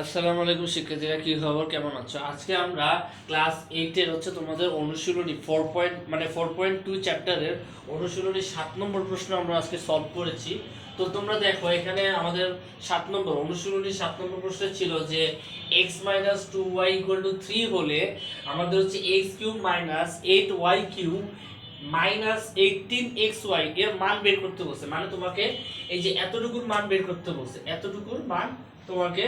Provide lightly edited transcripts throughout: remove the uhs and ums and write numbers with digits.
আসসালামু আলাইকুম শিক্ষার্থীরা, কি খবর, কেমন আছো? আজকে আমরা ক্লাস 8 এর তোমাদের অনুশীলনী 4.2 চ্যাপ্টারের অনুশীলনী 7 নম্বর প্রশ্ন আমরা আজকে সলভ করেছি। তো তোমরা দেখো, এখানে আমাদের 7 নম্বর অনুশীলনী 7 নম্বর প্রশ্ন ছিল যে x 2y 3 হলে আমাদের হচ্ছে x³ - 8y³ -18xy এর মান বের করতে বলছে। মানে তোমাকে এই যে এতটুকুর মান বের করতে বলছে, এতটুকুর মান তোমাকে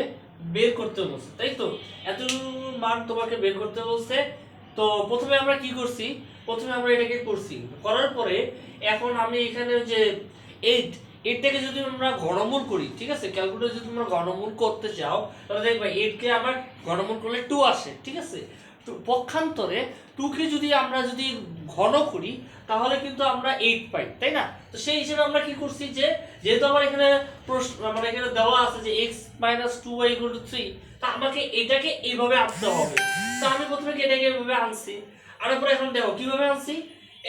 বের করতে বলছে, তাই তো? এতটুকু মান তোমাকে বের করতে বলছে। তো প্রথমে আমরা কি করছি, প্রথমে আমরা এটাকে করছি, করার পরে এখন আমি এখানে যে 8 এটাকে যদি আমরা ঘনমূল করি, ঠিক আছে, ক্যালকুলেটর যদি তোমরা ঘনমূল করতে চাও তাহলে দেখবে 8 কে আবার ঘনমূল করলে 2 আসে, ঠিক আছে। তো পক্ষান্তরে 2 কে যদি আমরা ঘন করি তাহলে কিন্তু আমরা 8 পাই, তাই না? তো সেই হিসেবে আমরা কি করছি, যে যেহেতু আমার এখানে প্রশ্ন মানে এখানে দেওয়া আছে যে x - 2y 3, তা আমাকে এটাকে এইভাবে আনতে হবে। তো আমি প্রথমে এটাকে এইভাবে আনছি, আনার পরে এখন দেখো কিভাবে আনছি।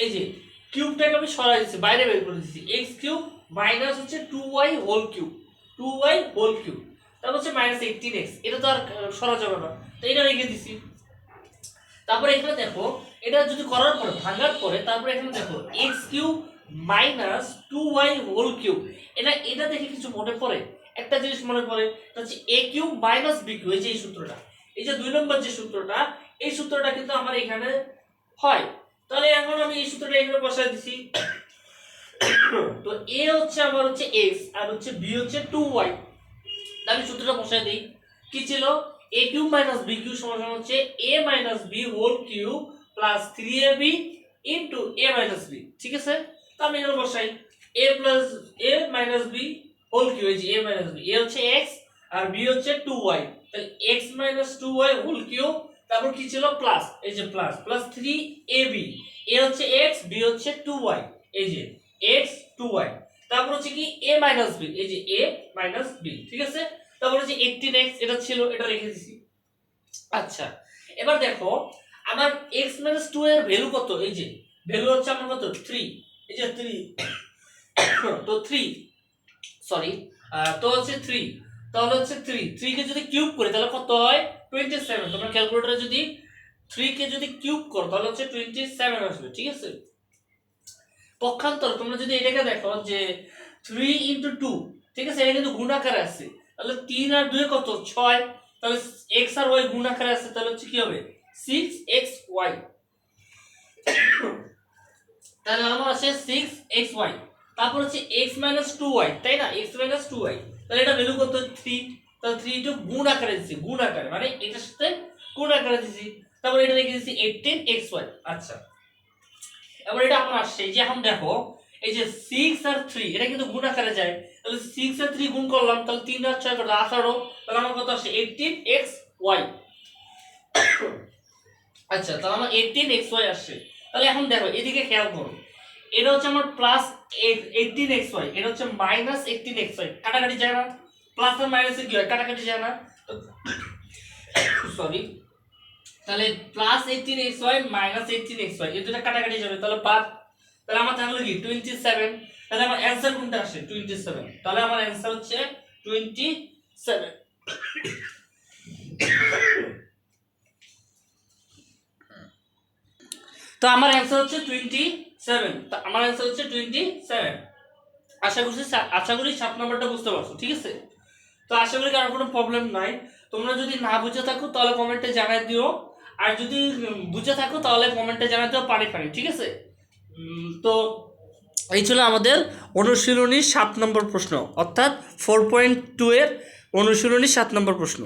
এই যে কিউবটাকে আমি সরাই দিচ্ছি, বাইরে বের করে দিচ্ছি। x³ মাইনাস হচ্ছে 2y হোল কিউব, তারপর হচ্ছে -18x, এটা তো আর সরা যাবে না, তো এটা রেখে দিছি। তারপরে এখানে দেখো, এটা যদি করার পরে ভাঙার পরে তারপরে এখানে দেখো x³ - 2y হোল কিউব, এটা দেখে কিছু মনে পড়ে? একটা জিনিস মনে পড়ে, এটা হচ্ছে a³ - b³, এই যে এই সূত্রটা, এই যে 2 নম্বর যে সূত্রটা, এই সূত্রটা কিন্তু আমার এখানে হয়। তাহলে এখন আমি এই সূত্রটা এখানে বসাই দিছি। তো a হচ্ছে আমার হচ্ছে x আর হচ্ছে b হচ্ছে 2y। আমি সূত্রটা বসাই দেই। কি ছিল? a³ - b³ সমান হচ্ছে a - b whole cube plus 3ab into a - b, ঠিক আছে। তো আমি এখানে বসাই a - b হোল কিউব, এই যে a - b, a হচ্ছে x আর b হচ্ছে 2y, তাহলে x - 2y হোল কিউব, তারপর কি ছিল? প্লাস, এই যে প্লাস প্লাস 3ab, a হচ্ছে x, b হচ্ছে 2y, এই যে x 2y, তারপর হচ্ছে কি a - b, এই যে a - b, ঠিক আছে। তারপর হচ্ছে 18x, এটা ছিল, এটা রেখে দিছি। আচ্ছা, এবার দেখো আমার x - 2 এর ভ্যালু কত? এই যে ভ্যালু হচ্ছে আমার কত? 3, এই যে 3। তো 3, সরি, তো হচ্ছে 3, তাহলে হচ্ছে 3 কে যদি কিউব করি তাহলে কত হয়? 27। তোমরা ক্যালকুলেটরে যদি 3 কে যদি কিউব করো তাহলে হচ্ছে 27 আসবে, ঠিক আছে। পক্ষান্তর তোমরা যদি এটাকে দেখো যে 3 × 2, ঠিক আছে, এটা কিন্তু গুণ আকারে আছে, তাহলে 3 আর 2 কত? 6, তাহলে x আর y গুণ আকারে আছে, তাহলে হচ্ছে কি হবে? 6xy। তাহলে আমার আছে 6xy, তারপর হচ্ছে x - 2y, তাই না? x - 2y, তাহলে এটা ভ্যালু কত? 3, তাহলে 3 টা গুণ আকারে দিছি, গুণ আকারে মানে এটার সাথে গুণ আকারে দিছি, তারপর এটা লিখে দিছি 18xy। আচ্ছা, এবার এটা আমার আসছে, এই যে এখন দেখো এই যে 6 আর 3 এটা কিন্তু গুণ আকারে যায়, তাহলে 6 আর 3 গুণ করলাম, তাহলে 3 আর 6 কত? 18, তাহলে আমার কত আসছে? 18xy। আচ্ছা, তাহলে আমার 18xy আসছে। তাহলে এখন দেখো এদিকে খেয়াল করো, এটা হচ্ছে আমার প্লাস 18xy, এটা হচ্ছে মাইনাস 18xy, কাটাকাটি যায় না? প্লাস আর মাইনাসে কি হয়? কাটাকাটি যায় না? সরি, তাহলে প্লাস 18xy মাইনাস 18xy, এই দুটো কাটাকাটি যাবে, তাহলে বাদ। তাহলে আমার থাকলো কি? 27। তাহলে আমার অ্যানসার কোনটা আসে? 27। তাহলে আমার অ্যানসার হচ্ছে 27। তো আমার অ্যানসার হচ্ছে 27, তো আমার অ্যানসার হচ্ছে 27। আশা করি 7 নম্বরটা বুঝতে পারছো, ঠিক আছে। তো আশা করি কারোর কোনো প্রবলেম নাই। তোমরা যদি না বুঝে থাকো তাহলে কমেন্টে জানাই দিও, আর যদি বুঝে থাকো তাহলে কমেন্টে জানাই দিও পারি, ঠিক আছে। তো এই ছিল আমাদের অনুশীলনীর 7 নম্বর প্রশ্ন, অর্থাৎ 4.2 এর অনুশীলনীর 7 নম্বর প্রশ্ন।